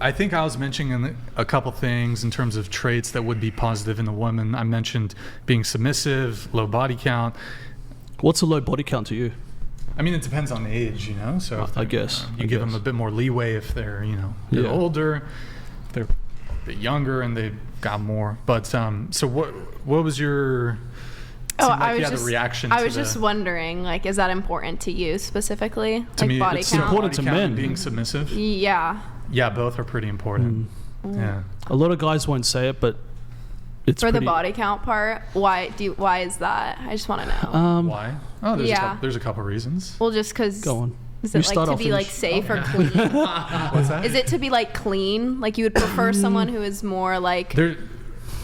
I think I was mentioning a couple things in terms of traits that would be positive in a woman. I mentioned being submissive, low body count. What's a low body count to you? I mean, it depends on age, you know. So if I guess you give them a bit more leeway if they're, you know, they're older, they're a bit younger, and they've got more. But so what was your? I was just wondering, like, is that important to you specifically? To me, body it's count? important to men. Being submissive. Yeah. Yeah, both are pretty important. Yeah. A lot of guys won't say it, but it's the body count part. Why is that? I just want to know. Why? Oh, there's a couple reasons. Well, just because. Go on. Is it like to be like safe or clean? What's that? Is it to be like clean? Like you would prefer someone who is more like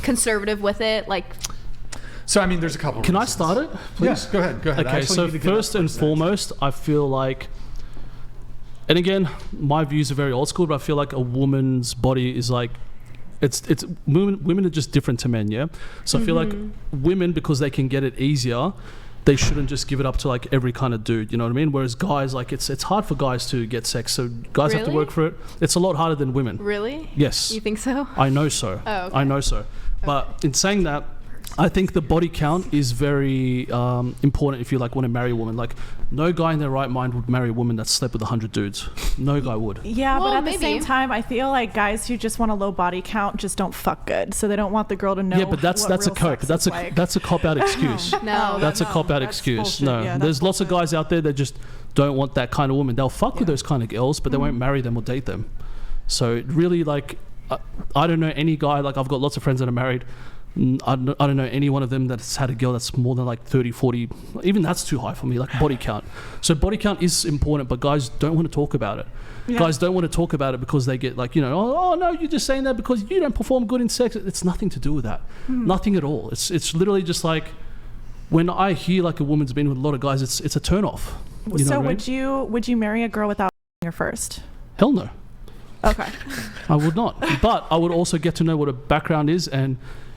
conservative with it, like. So I mean, there's a couple. Can reasons. I start it? Please? Yes, go ahead. Okay, so first and foremost, I feel like, and again, my views are very old school, but I feel like a woman's body is like, it's women are just different to men, yeah. So I feel like women, because they can get it easier, they shouldn't just give it up to like every kind of dude, you know what I mean? Whereas guys, like it's hard for guys to get sex, so guys have to work for it. It's a lot harder than women. Really? Yes. You think so? I know so. Oh, okay. I know so. But in saying that, I think the body count is very important if you like want to marry a woman. Like, no guy in their right mind would marry a woman that slept with 100 dudes. No guy would. Yeah, well, but at the same time, I feel like guys who just want a low body count just don't fuck good, so they don't want the girl to know. Yeah, but that's a cope. That's a cop out excuse. No, that's a cop out excuse. No, yeah, there's lots of guys out there that just don't want that kind of woman. They'll fuck with those kind of girls, but they won't marry them or date them. So it really, like, I don't know any guy. Like, I've got lots of friends that are married. I don't know any one of them that's had a girl that's more than like 30, 40. Even that's too high for me, like body count. So body count is important, but guys don't want to talk about it. Yeah. Guys don't want to talk about it because they get like, you know, oh no, you're just saying that because you don't perform good in sex. It's nothing to do with that. Nothing at all. It's literally just like, when I hear like a woman's been with a lot of guys, it's a turn off. You know what I mean? Would you marry a girl without her first? Hell no. Okay. I would not. But I would also get to know what her background is and,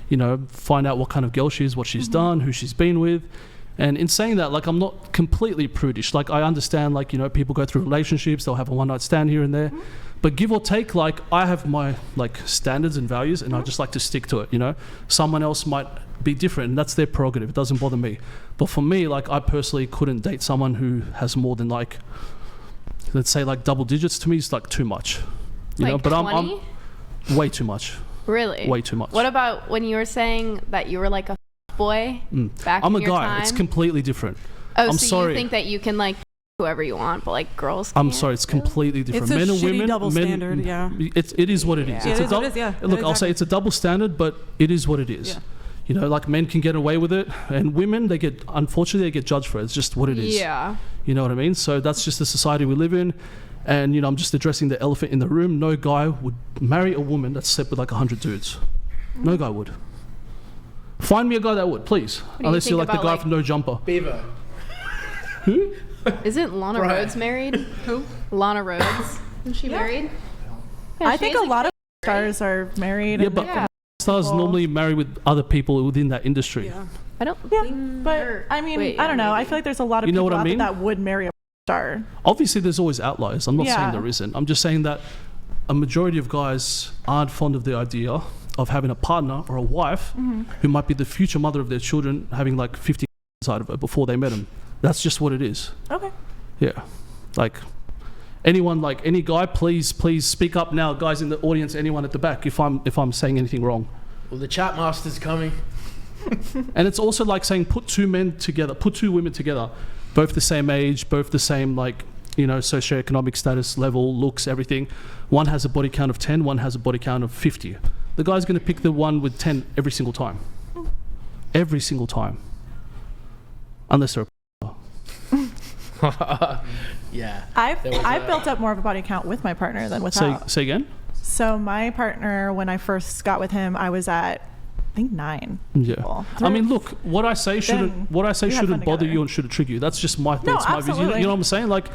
you know, find out what kind of girl she is, what she's done, who she's been with. And in saying that, like, I'm not completely prudish. Like, I understand, like, you know, people go through relationships, they'll have a one-night stand here and there. But give or take, like, I have my, like, standards and values, and I just like to stick to it, you know? Someone else might be different, and that's their prerogative. It doesn't bother me. But for me, like, I personally couldn't date someone who has more than, like, let's say, like, double digits. To me is, like, too much. You know? But 20? I'm way too much. Really? Way too much. What about when you were saying that you were like a boy back I'm in a your guy. time? It's completely different. Oh, I'm so sorry. you think that you can like whoever you want, but like girls can't? I'm sorry, it's completely different. It's a men and shitty women, double standard, yeah. It is what it is. Yeah. It's It is what it is, yeah. Look, I'll say it's a double standard, but it is what it is. Yeah. You know, like men can get away with it, and women, unfortunately, they get judged for it. It's just what it is. Yeah. You know what I mean? So that's just the society we live in. And, you know, I'm just addressing the elephant in the room. No guy would marry a woman that slept with like 100 dudes. No guy would. Find me a guy that would, please. Unless you're like the guy from No Jumper. Beaver. Who? Isn't Lana Rhodes married? Who? Lana Rhodes. Isn't she married? Yeah, I think a lot of stars are married. Yeah, but stars normally marry with other people within that industry. Yeah. I don't Yeah, think but I mean, I don't know. I feel like there's a lot of people out there that would marry a star. Obviously, there's always outliers. I'm not saying there isn't. I'm just saying that a majority of guys aren't fond of the idea of having a partner or a wife who might be the future mother of their children having like 50 inside of her before they met him. That's just what it is. Okay. Yeah. Like anyone, like any guy, please speak up now, guys in the audience, anyone at the back, if I'm saying anything wrong. Well, the chat master's coming. And it's also like saying put two women together, both the same age, both the same, like, you know, socioeconomic status level, looks, everything. One has a body count of 10, one has a body count of 50. The guy's going to pick the one with 10 every single time. Every single time. Unless they're Yeah. I've built up more of a body count with my partner than without. Say again? So my partner, when I first got with him, I was at, I think 9. Yeah. People. I mean, look, what I say shouldn't bother you and shouldn't trigger you. That's just my thoughts, my views. You know what I'm saying? Like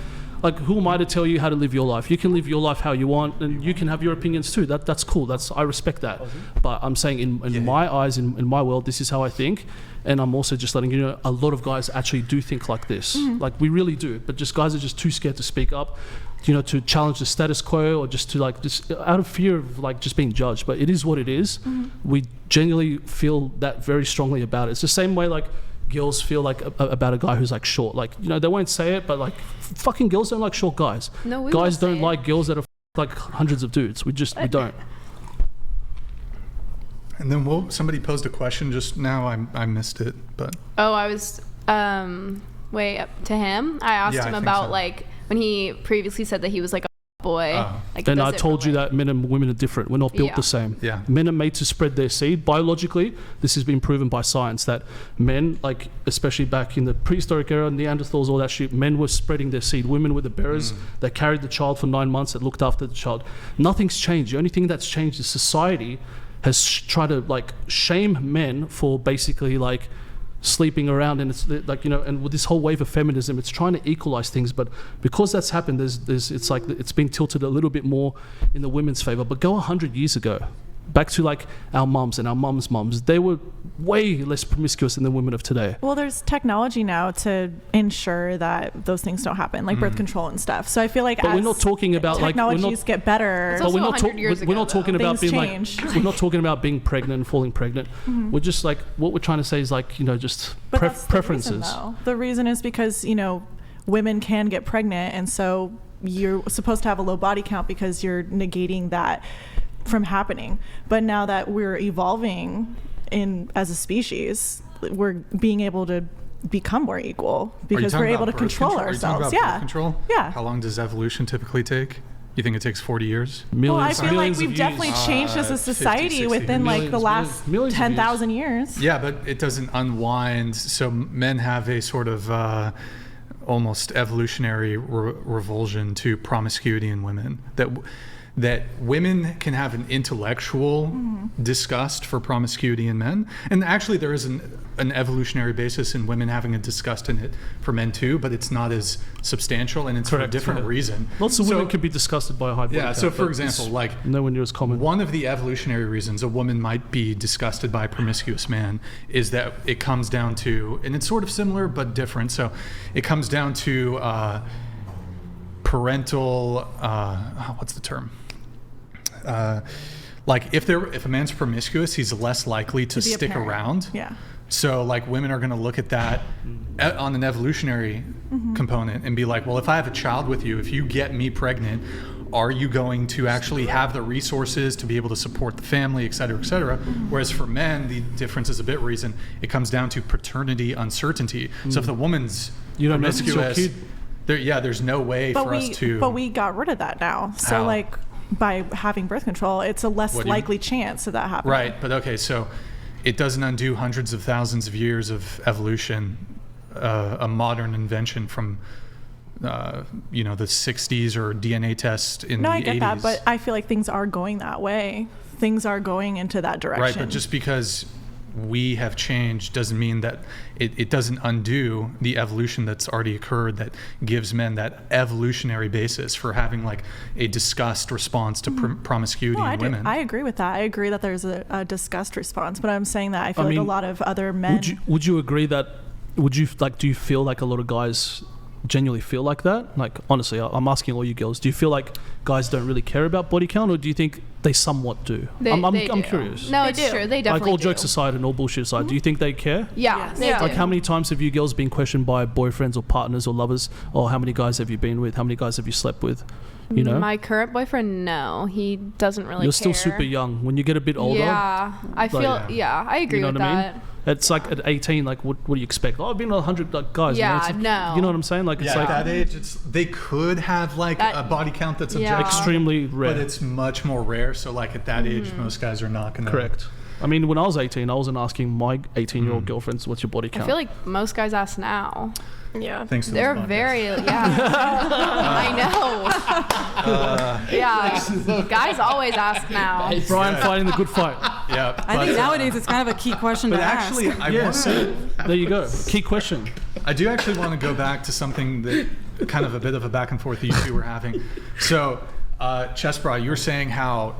like, who am I to tell you how to live your life? You can live your life how you want, and you can have your opinions too. That's cool. I respect that. But I'm saying in my eyes, in my world, this is how I think. And I'm also just letting you know, a lot of guys actually do think like this. Like, we really do. But just guys are just too scared to speak up, you know, to challenge the status quo, or just to like, just out of fear of like just being judged. But it is what it is. We genuinely feel that very strongly about it. It's the same way like girls feel like about a guy who's like short. Like, you know, they won't say it, but like fucking girls don't like short guys. No, we guys will don't say like girls that are like hundreds of dudes. We don't. And then somebody posed a question just now. I missed it, but I was way up to him. I asked him about like when he previously said that he was like a boy. Like, and I told you that men and women are different. We're not built the same. Yeah. Men are made to spread their seed. Biologically, this has been proven by science that men, like especially back in the prehistoric era, Neanderthals, all that shit, men were spreading their seed. Women were the bearers that carried the child for 9 months, that looked after the child. Nothing's changed. The only thing that's changed is society has tried to like shame men for basically like sleeping around, and it's like, you know, and with this whole wave of feminism, it's trying to equalize things. But because that's happened, there's it's like it's been tilted a little bit more in the women's favor. But go 100 years ago, back to like our mums and our mums' mums, they were way less promiscuous than the women of today. Well, there's technology now to ensure that those things don't happen, like birth control and stuff. So I feel like, but we're not talking about technologies get better. But we're not talking about being change. like, we're not talking about being pregnant and falling pregnant. We're just like, what we're trying to say is like, you know, just preferences. The reason is because, you know, women can get pregnant, and so you're supposed to have a low body count because you're negating that from happening. But now that we're evolving as a species, we're being able to become more equal because we're able to control ourselves. Birth control? Yeah. How long does evolution typically take? You think it takes 40 years? Well, I feel like we've definitely changed as a society 50, within like the last 10,000 years. Yeah, but it doesn't unwind. So men have a sort of almost evolutionary revulsion to promiscuity in women. That women can have an intellectual disgust for promiscuity in men. And actually there is an evolutionary basis in women having a disgust in it for men too, but it's not as substantial, and it's for a different reason. Lots of women can be disgusted by a high body count. So for example, like nowhere near as common. One of the evolutionary reasons a woman might be disgusted by a promiscuous man is that it comes down to, and it's sort of similar but different, so it comes down to parental, what's the term? Like if a man's promiscuous, he's less likely to stick around. Yeah. So like women are going to look at that on an evolutionary component and be like, well, if I have a child with you, if you get me pregnant, are you going to actually have the resources to be able to support the family, et cetera, et cetera? Whereas for men, the difference is a bit reason. It comes down to paternity uncertainty. So if the woman's promiscuous, there's no way for us to. But we got rid of that now. So like, by having birth control, it's a less likely chance of that happening. Right, but okay, so it doesn't undo hundreds of thousands of years of evolution, a modern invention from, the 60s or DNA test in the 80s. No, I get that, but I feel like things are going that way. Things are going into that direction. Right, but just because we have changed doesn't mean that it doesn't undo the evolution that's already occurred that gives men that evolutionary basis for having like a disgust response to promiscuity in women. I agree with that. I agree that there's a disgust response, but I'm saying that I feel like a lot of other men. Would you agree that? Do you feel like a lot of guys genuinely feel like that? Like, honestly, I'm asking all you girls, do you feel like guys don't really care about body count, or do you think they somewhat do? I'm curious. No, it's true. They definitely like all jokes aside and all bullshit aside, do you think they care? Yeah, they do. Like, how many times have you girls been questioned by boyfriends or partners or lovers, or how many guys have you been with, how many guys have you slept with? You know, my current boyfriend, no, he doesn't really care. You're still super young. When you get a bit older, I feel I agree with that. I mean? It's like at 18, like what do you expect? Oh, I've been with 100 guys. Yeah, like, no. You know what I'm saying? Like, it's like at that age, they could have like a body count that's objective, extremely rare, but it's much more rare. So like at that age, most guys are not gonna. Correct. I mean, when I was 18, I wasn't asking my 18-year-old girlfriends, "What's your body count?" I feel like most guys ask now. Yeah, thanks to they're very I know. Guys always ask now. Brian fighting the good fight. Yeah, I think nowadays it's kind of a key question to ask. But actually, there you go. Key question. I do actually want to go back to something that kind of a bit of a back and forth that you two were having. So, ChestBrah, you were saying how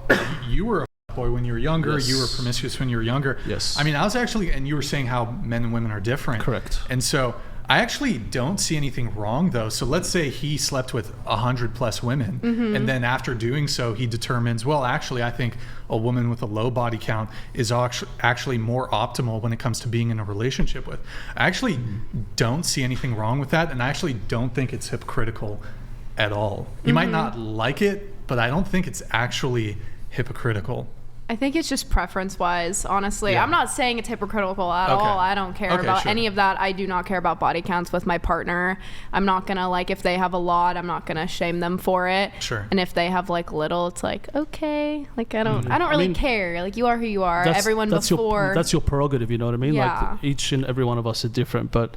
you were a boy when you were younger, Yes. you were promiscuous when you were younger. Yes. I mean, and you were saying how men and women are different. Correct. And so I actually don't see anything wrong though. So let's say he slept with 100+ women, and then after doing so, he determines, well, actually, I think a woman with a low body count is actually more optimal when it comes to being in a relationship with. I actually don't see anything wrong with that, and I actually don't think it's hypocritical at all. You might not like it, but I don't think it's actually hypocritical. I think it's just preference-wise, honestly. Yeah. I'm not saying it's hypocritical at all. I don't care about sure. any of that. I do not care about body counts with my partner. I'm not going to, like, if they have a lot, I'm not going to shame them for it. Sure. And if they have, like, little, it's like, okay. Like, I don't really care. Like, you are who you are. That's your prerogative, you know what I mean? Yeah. Like, each and every one of us are different. But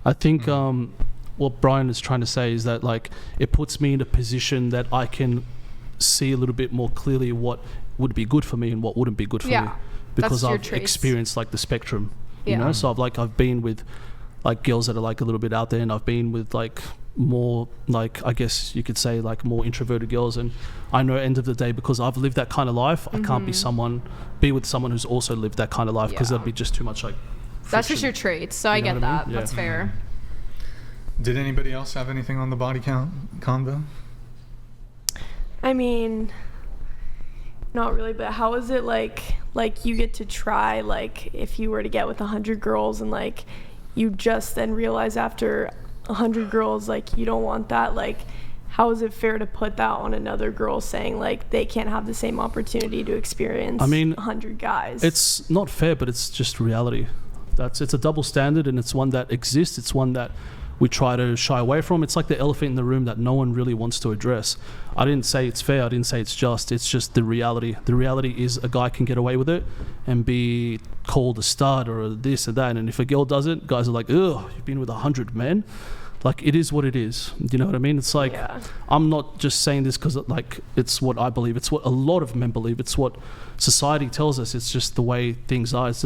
I think what Brian is trying to say is that, like, it puts me in a position that I can see a little bit more clearly what would be good for me and what wouldn't be good for me, because that's your I've traits. experienced like the spectrum, you Yeah. know. So I've been with like girls that are like a little bit out there, and I've been with like more, like, I guess you could say, like more introverted girls. And I know at the end of the day, because I've lived that kind of life, I can't be with someone who's also lived that kind of life, because that'd be just too much like That's friction. just your traits. So I You know get what I that. mean? Yeah. That's fair. Did anybody else have anything on the body count convo? I mean, not really, but how is it like you get to try, like, if you were to get with 100 girls and like you just then realize after 100 girls like you don't want that, like, how is it fair to put that on another girl, saying like they can't have the same opportunity to experience 100 guys? It's not fair, but it's just reality. It's a double standard, and it's one that exists. It's one that we try to shy away from. It's like the elephant in the room that no one really wants to address. I didn't say it's fair. I didn't say it's just. It's just the reality. The reality is a guy can get away with it and be called a stud or this or that. And if a girl does it, guys are like, ugh, you've been with 100 men. Like, it is what it is. You know what I mean? It's like, I'm not just saying this because like it's what I believe. It's what a lot of men believe. It's what society tells us. It's just the way things are. It's